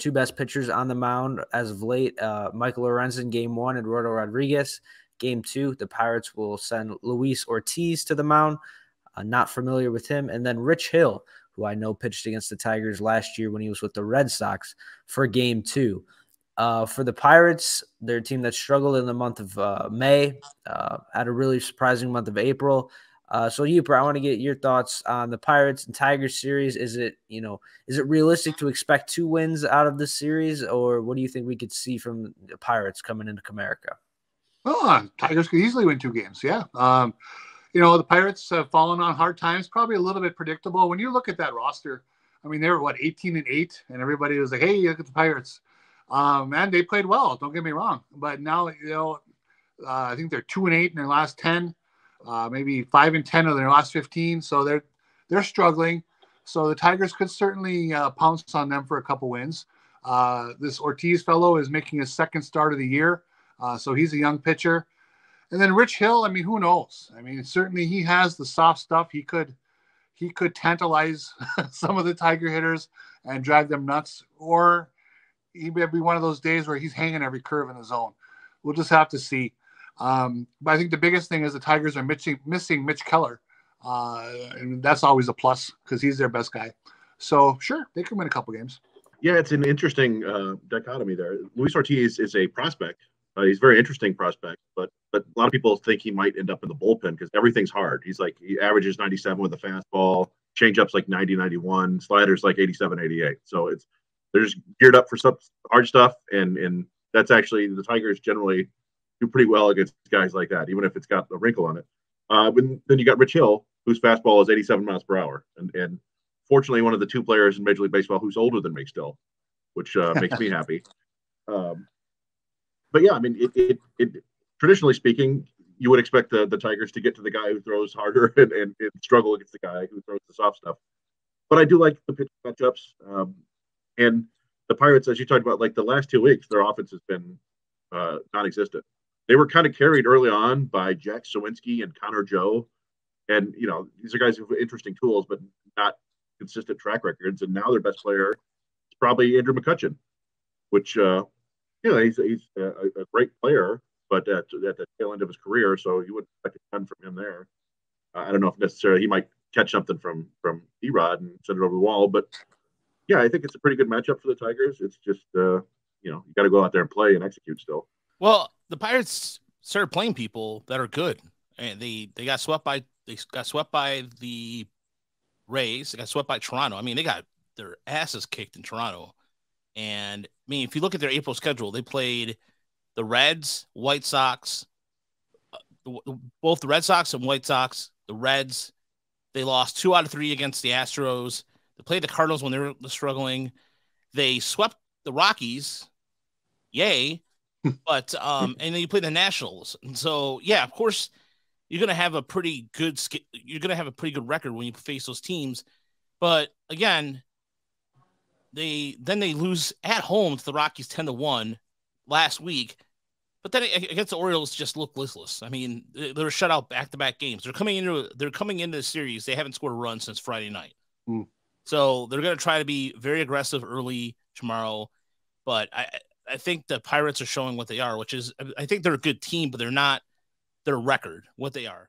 two best pitchers on the mound as of late. Michael Lorenzen, game 1, Eduardo Rodriguez. Game 2, the Pirates will send Luis Ortiz to the mound. Not familiar with him. And then Rich Hill, who I know pitched against the Tigers last year when he was with the Red Sox, for game 2. For the Pirates, they're a team that struggled in the month of May, had a really surprising month of April. So, Yooper, I want to get your thoughts on the Pirates and Tigers series. Is it realistic to expect 2 wins out of this series, or what do you think we could see from the Pirates coming into Comerica? Well, Tigers could easily win 2 games. Yeah. The Pirates have fallen on hard times, probably a little bit predictable. When you look at that roster, I mean, they were 18-8, and everybody was like, hey, look at the Pirates. And they played well, don't get me wrong. But now, I think they're 2-8 in their last 10, maybe 5-10 of their last 15. So they're struggling. So the Tigers could certainly pounce on them for a couple wins. This Ortiz fellow is making his second start of the year. So he's a young pitcher. And then Rich Hill, I mean, who knows? I mean, certainly he has the soft stuff. He could tantalize some of the Tiger hitters and drive them nuts, or he may be one of those days where he's hanging every curve in the zone. We'll just have to see. But I think the biggest thing is the Tigers are missing Mitch Keller. And that's always a plus because he's their best guy. So, sure, they can win a couple games. Yeah, it's an interesting dichotomy there. Luis Ortiz is a prospect. He's a very interesting prospect, but a lot of people think he might end up in the bullpen because everything's hard. He averages 97 with a fastball, changeup's like 90, 91, sliders like 87, 88. So they're just geared up for some hard stuff, and that's actually the Tigers generally do pretty well against guys like that, even if it's got a wrinkle on it. Then you got Rich Hill, whose fastball is 87 miles per hour, and fortunately one of the 2 players in Major League Baseball who's older than me still, which makes me happy. But yeah, I mean, it traditionally speaking, you would expect the Tigers to get to the guy who throws harder and struggle against the guy who throws the soft stuff. But I do like the pitch matchups. And the Pirates, as you talked about, like the last 2 weeks, their offense has been non-existent. They were kind of carried early on by Jack Sawinski and Connor Joe. And, these are guys who have interesting tools, but not consistent track records. And now their best player is probably Andrew McCutchen, which, he's a great player, but at the tail end of his career, so you wouldn't expect a ton from him there. I don't know if necessarily he might catch something from Erod and send it over the wall, but yeah, I think it's a pretty good matchup for the Tigers. It's just you got to go out there and play and execute still. Well, the Pirates started playing people that are good, and they got swept by the Rays. They got swept by Toronto. I mean, they got their asses kicked in Toronto. And I mean, if you look at their April schedule, they played the Reds, White Sox, both the Red Sox and White Sox, the Reds. They lost 2 out of 3 against the Astros. They played the Cardinals when they were struggling. They swept the Rockies. Yay. But, and then you play the Nationals. And so, yeah, of course, you're going to have a pretty good record when you face those teams. But again, they lose at home to the Rockies 10-1 last week, but then against the Orioles just look listless. I mean, they were shut out back-to-back games. They're coming into the series. They haven't scored a run since Friday night, so they're going to try to be very aggressive early tomorrow. But I think the Pirates are showing what they are, which is I think they're a good team, but they're not their record what they are.